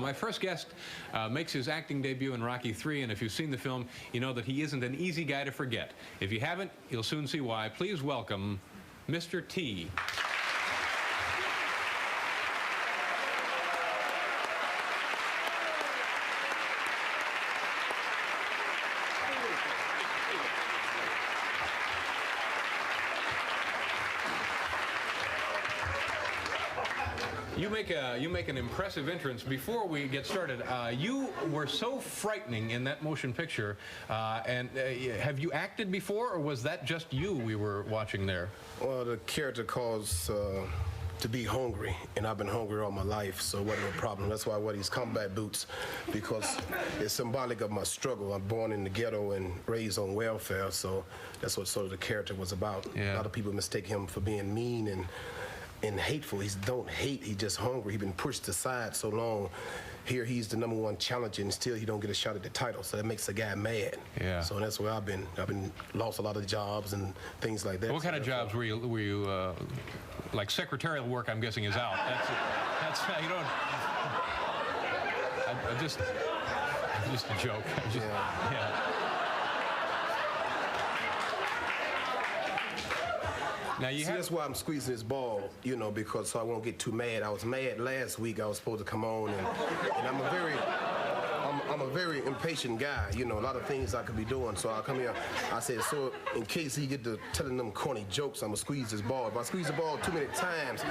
My first guest makes his acting debut in Rocky III, and if you've seen the film, you know that he isn't an easy guy to forget. If you haven't, you'll soon see why. Please welcome Mr. T. You make an impressive entrance. Before we get started, you were so frightening in that motion picture. Have you acted before, or was that just you we were watching there? Well, the character calls to be hungry, and I've been hungry all my life, so it wasn't a problem. That's why I wear these combat boots, because it's symbolic of my struggle. I'm born in the ghetto and raised on welfare, so that's what sort of the character was about. Yeah. A lot of people mistake him for being mean and hateful. He don't hate, he's just hungry. He's been pushed aside so long. Here he's the #1 challenger, and still he don't get a shot at the title, so that makes the guy mad. Yeah. So that's where I've been lost a lot of jobs and things like that. What kind of jobs were you like secretarial work, I'm guessing, is out. That's you don't. I just a joke. Yeah. Now that's why I'm squeezing this ball, you know, because so I won't get too mad. I was mad last week. I was supposed to come on, and I'm a very impatient guy. You know, a lot of things I could be doing. So I come here. I said, so in case he get to telling them corny jokes, I'm gonna squeeze this ball. If I squeeze the ball too many times,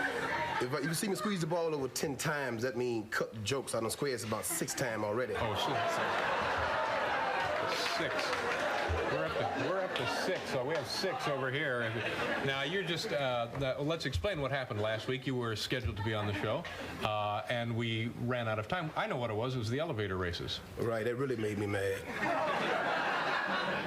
if you see me squeeze the ball over 10 times, that means cut the jokes. I done squared about 6 times already. Oh, shit. 6. We're up to 6, so we have 6 over here. Now, you're just, let's explain what happened last week. You were scheduled to be on the show, and we ran out of time. I know what it was the elevator races. Right, that really made me mad.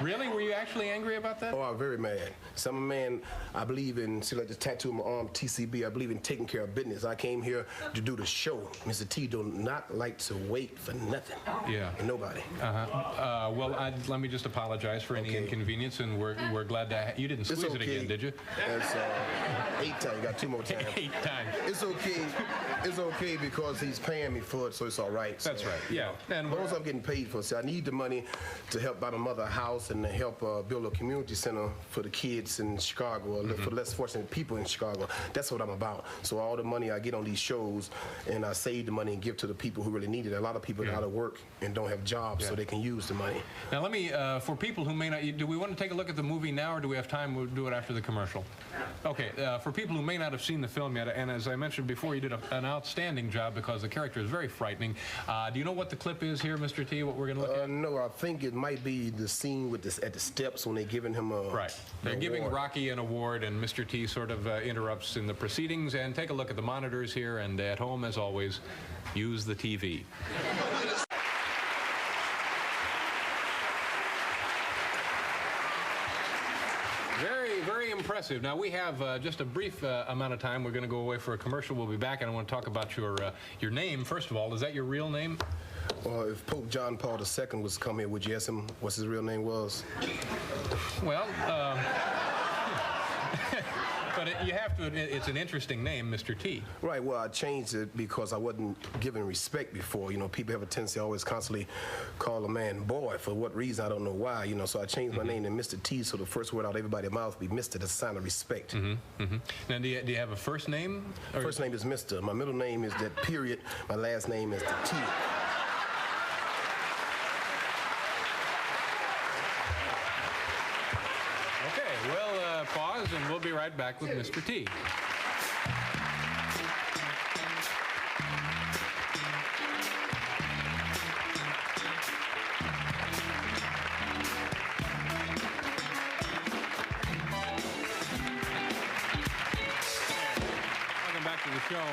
Really? Were you actually angry about that? Oh, I'm very mad. So I'm a man, I believe in, see like this tattoo on my arm, TCB, I believe in taking care of business. I came here to do the show. Mr. T do not like to wait for nothing. Yeah. And nobody. Well, let me just apologize for any inconvenience, and we're glad to you didn't squeeze it again, did you? That's 8 times. You got 2 more times. 8 times. It's okay. It's okay because he's paying me for it, so it's all right. That's right. Yeah. And once I'm getting paid for it, so I need the money to help buy my mother a house and to help build a community center for the kids in Chicago, for less fortunate people in Chicago. That's what I'm about. So all the money I get on these shows, and I save the money and give to the people who really need it. A lot of people are out of work and don't have jobs, so they can use the money. Now let me, for people who may not, do we want to take a look at the movie now, or do we have time? We'll do it after the commercial. Okay, for people who may not have seen the film yet, and as I mentioned before, you did an outstanding job because the character is very frightening. Do you know what the clip is here, Mr. T, what we're going to look at? No, I think it might be the scene with this at the steps when they're giving him a Right. They're giving Rocky an award, and Mr. T sort of interrupts in the proceedings. And take a look at the monitors here, and at home, as always, use the TV. Very impressive. Now, we have just a brief amount of time. We're going to go away for a commercial. We'll be back, and I want to talk about your name. First of all, is that your real name? Well, if Pope John Paul II was to come here, would you ask him what his real name was? Well, but you have to admit, it's an interesting name, Mr. T. Right, well, I changed it because I wasn't given respect before. You know, people have a tendency to always constantly call a man boy. For what reason, I don't know why, you know, so I changed my name to Mr. T, so the first word out of everybody's mouth be Mr. That's a sign of respect. Now, do you have a first name? First name is Mr. My middle name is that period. My last name is the T. Pause, and we'll be right back with Mr. T. Welcome back to the show.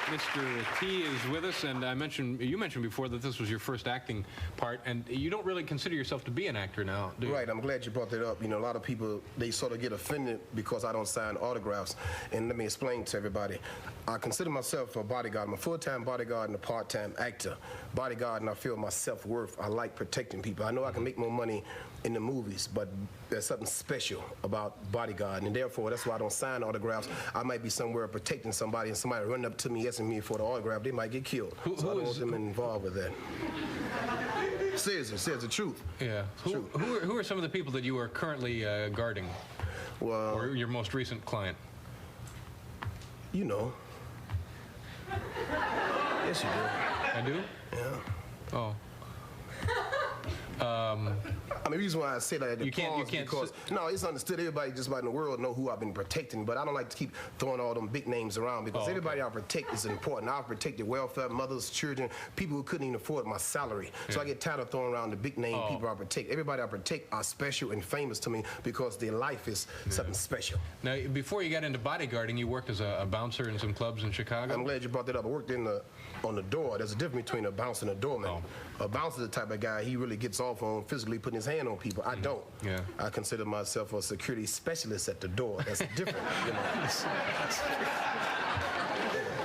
Mr. T is with us, and you mentioned before that this was your first acting part, and you don't really consider yourself to be an actor now, do you? Right, I'm glad you brought that up. You know, a lot of people, they sort of get offended because I don't sign autographs, and let me explain to everybody. I consider myself a bodyguard. I'm a full-time bodyguard and a part-time actor. Bodyguard, and I feel my self-worth. I like protecting people. I know I can make more money in the movies, but there's something special about bodyguarding, and therefore that's why I don't sign autographs. I might be somewhere protecting somebody, and somebody run up to me asking me for the autograph, they might get killed. So I don't want them involved with that. Says the truth. Yeah. Who are some of the people that you are currently guarding? Well, or your most recent client? You know. Yes, you do. I do? Yeah. Oh. I mean, the reason why I say that you can't because no, it's understood. Everybody just about in the world know who I've been protecting, but I don't like to keep throwing all them big names around because everybody I protect is important. I've protected welfare, mothers, children, people who couldn't even afford my salary. So I get tired of throwing around the big name people I protect. Everybody I protect are special and famous to me because their life is something special. Now, before you got into bodyguarding, you worked as a bouncer in some clubs in Chicago? I'm glad you brought that up. I worked on the door. There's a difference between a bouncer and a doorman. A bouncer is the type of guy, he really gets off on physically putting his hand on people. I don't. Yeah. I consider myself a security specialist at the door. That's different, you know.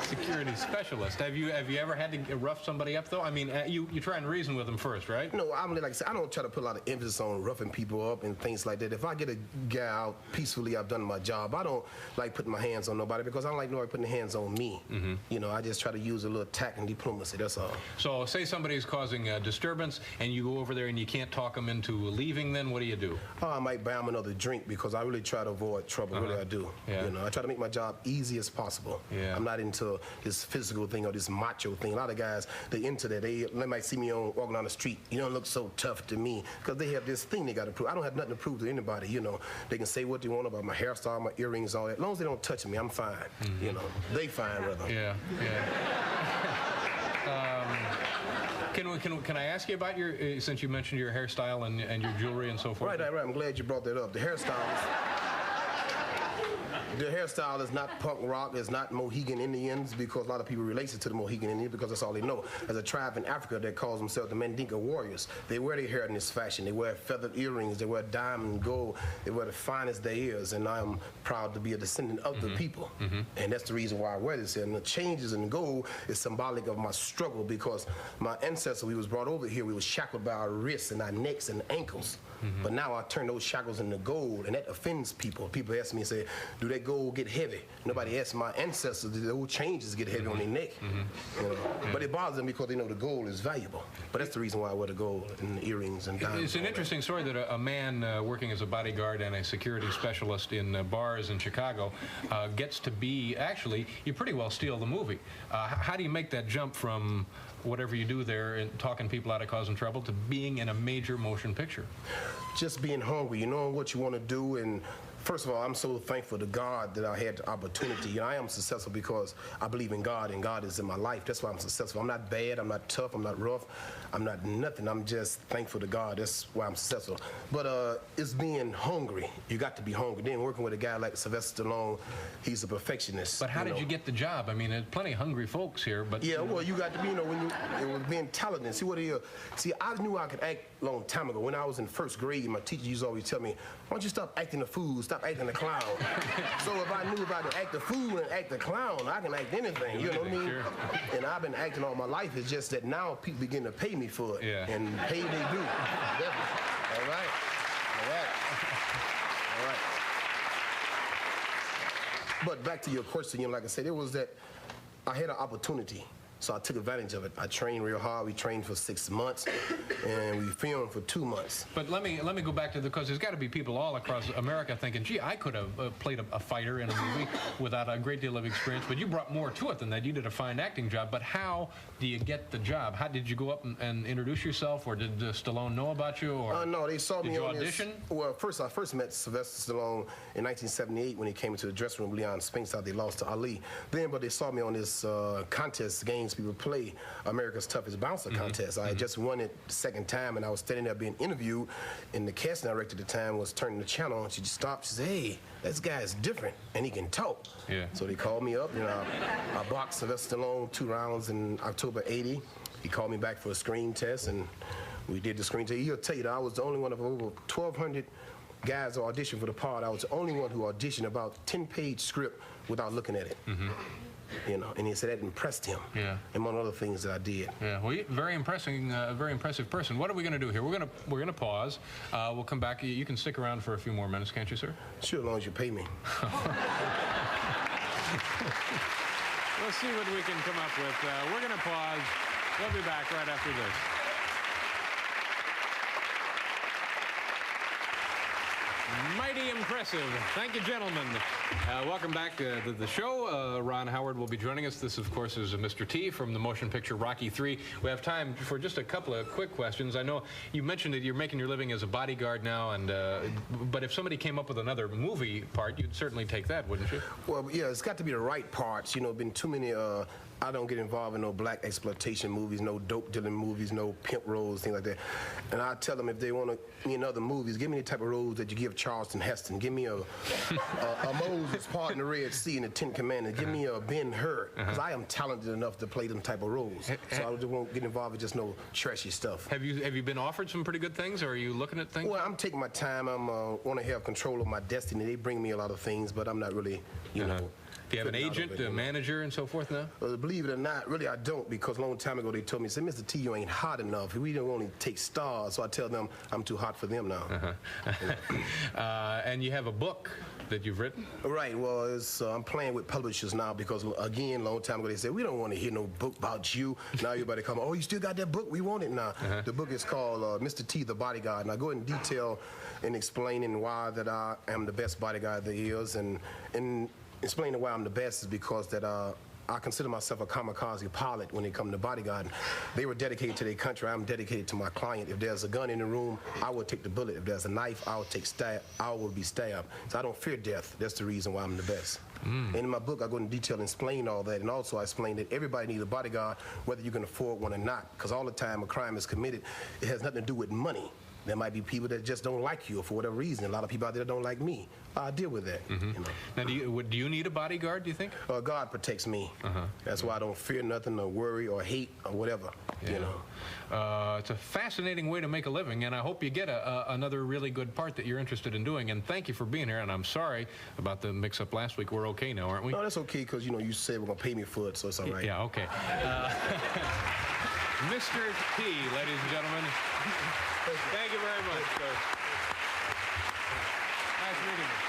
Security specialist. Have you ever had to rough somebody up though? I mean, you try and reason with them first, right? No, I'm like I said, I don't try to put a lot of emphasis on roughing people up and things like that. If I get a guy out peacefully, I've done my job. I don't like putting my hands on nobody because I don't like nobody putting their hands on me. You know, I just try to use a little tact and diplomacy. That's all. So, say somebody's causing a disturbance, and you go over there and you can't talk them into leaving. Then what do you do? Oh, I might buy them another drink because I really try to avoid trouble. Really, I do. Yeah. You know, I try to make my job easy as possible. Yeah. I'm not into this physical thing or this macho thing. A lot of guys, they into that. They might see me walking down the street. You don't look so tough to me because they have this thing they got to prove. I don't have nothing to prove to anybody. You know, they can say what they want about my hairstyle, my earrings, all that. As long as they don't touch me, I'm fine. You know, they fine rather. Yeah. Can I ask you about your since you mentioned your hairstyle and your jewelry and so forth? Right. I'm glad you brought that up. The hairstyle is not punk rock, it's not Mohegan Indians because a lot of people relate it to the Mohegan Indians because that's all they know. There's a tribe in Africa that calls themselves the Mandinka warriors. They wear their hair in this fashion. They wear feathered earrings, they wear diamond and gold, they wear the finest there is, and I am proud to be a descendant of the people. And that's the reason why I wear this. And the changes in gold is symbolic of my struggle because my ancestors, we was brought over here, we was shackled by our wrists and our necks and ankles. But now I turn those shackles into gold, and that offends people. People ask me and say, do that gold get heavy? Nobody asks my ancestors, did those changes get heavy on their neck? You know? But it bothers them because they know the gold is valuable. But that's the reason why I wear the gold and the earrings and diamonds. It's an interesting story that a man working as a bodyguard and a security specialist in bars in Chicago gets to be, actually, you pretty well steal the movie. How do you make that jump from whatever you do there and talking people out of causing trouble to being in a major motion picture? Just being hungry, you know what you want to do. And first of all, I'm so thankful to God that I had the opportunity. And I am successful because I believe in God and God is in my life. That's why I'm successful. I'm not bad, I'm not tough, I'm not rough, I'm not nothing. I'm just thankful to God. That's why I'm successful. But it's being hungry. You got to be hungry. Then working with a guy like Sylvester Stallone, he's a perfectionist. But how did you get the job? I mean, there's plenty of hungry folks here, but... Yeah, well, you got to be, you know, when it was being talented. See what it is. See, I knew I could act a long time ago. When I was in first grade, my teacher used to always tell me, why don't you stop acting the fool, stop acting the clown. So if I knew if I could act the fool and act the clown, I can act anything, you know what I mean? Sure. And I've been acting all my life. It's just that now people begin to pay me for it. Yeah. And pay they do. Definitely. All right. But back to your question, you know, like I said, it was that I had an opportunity. So I took advantage of it. I trained real hard. We trained for 6 months, and we filmed for 2 months. But let me go back to because there's got to be people all across America thinking, gee, I could have played a fighter in a movie without a great deal of experience. But you brought more to it than that. You did a fine acting job. But how do you get the job? How did you go up and introduce yourself, or did Stallone know about you? Or no, they saw me. Did you on audition? Well, I first met Sylvester Stallone in 1978 when he came into the dressing room. Leon Spinks out. They lost to Ali. But they saw me on this contest games people play. America's Toughest Bouncer contest. I had just won it the second time, and I was standing there being interviewed, and the casting director at the time was turning the channel, and she just stopped. She said, hey, this guy is different, and he can talk. Yeah. So they called me up, and I boxed Sylvester Stallone 2 rounds in October 80. He called me back for a screen test, and we did the screen test. He'll tell you that I was the only one of over 1,200 guys who auditioned for the part. I was the only one who auditioned about 10-page script without looking at it. you know. And he said that impressed him. Yeah. Among other things that I did. Yeah. Well, very impressive person. What are we going to do here? We're gonna pause. We'll come back. You can stick around for a few more minutes, can't you, sir? Sure, as long as you pay me. Let's see what we can come up with. We're going to pause. We'll be back right after this. Mighty impressive. Thank you, gentlemen. Welcome back to the show. Ron Howard will be joining us. This, of course, is Mr. T from the motion picture Rocky III. We have time for just a couple of quick questions. I know you mentioned that you're making your living as a bodyguard now, and but if somebody came up with another movie part, you'd certainly take that, wouldn't you? Well, yeah, it's got to be the right parts. You know, been too many. I don't get involved in no black exploitation movies, no dope dealing movies, no pimp roles, things like that. And I tell them if they want me in other movies, give me the type of roles that you give Charleston Heston. Give me a Moses part in the Red Sea and the Ten Commandments. Give me a Ben-Hur, because I am talented enough to play them type of roles. So I just won't get involved with just no trashy stuff. Have you been offered some pretty good things, or are you looking at things? Well, I'm taking my time. I'm want to have control of my destiny. They bring me a lot of things, but I'm not really, you know. Do you have an agent, a manager, and so forth now? Believe it or not, really I don't, because a long time ago they told me, said, Mr. T, you ain't hot enough. We don't only take stars, so I tell them I'm too hot for them now. And you have a book that you've written? Right, well, I'm playing with publishers now because, again, a long time ago they said, we don't want to hear no book about you. Now everybody come, oh, you still got that book? We want it now. The book is called Mr. T, the Bodyguard, and I go in detail in explaining why that I am the best bodyguard there is, and explaining why I'm the best is because that I consider myself a kamikaze pilot when it comes to bodyguarding. They were dedicated to their country. I'm dedicated to my client. If there's a gun in the room, I will take the bullet. If there's a knife, I will be stabbed. So I don't fear death. That's the reason why I'm the best. And in my book, I go into detail and explain all that. And also I explain that everybody needs a bodyguard, whether you can afford one or not. Because all the time a crime is committed, it has nothing to do with money. There might be people that just don't like you for whatever reason. A lot of people out there don't like me. I deal with that. You know. Now, do you need a bodyguard, do you think? God protects me. That's why I don't fear nothing or worry or hate or whatever. You know. It's a fascinating way to make a living, and I hope you get another really good part that you're interested in doing. And thank you for being here, and I'm sorry about the mix-up last week. We're okay now, aren't we? No, that's okay, because, you know, you said we're going to pay me for it, so it's all right. Yeah, okay. Mr. T, ladies and gentlemen. Thank you very much, sir. Nice meeting you.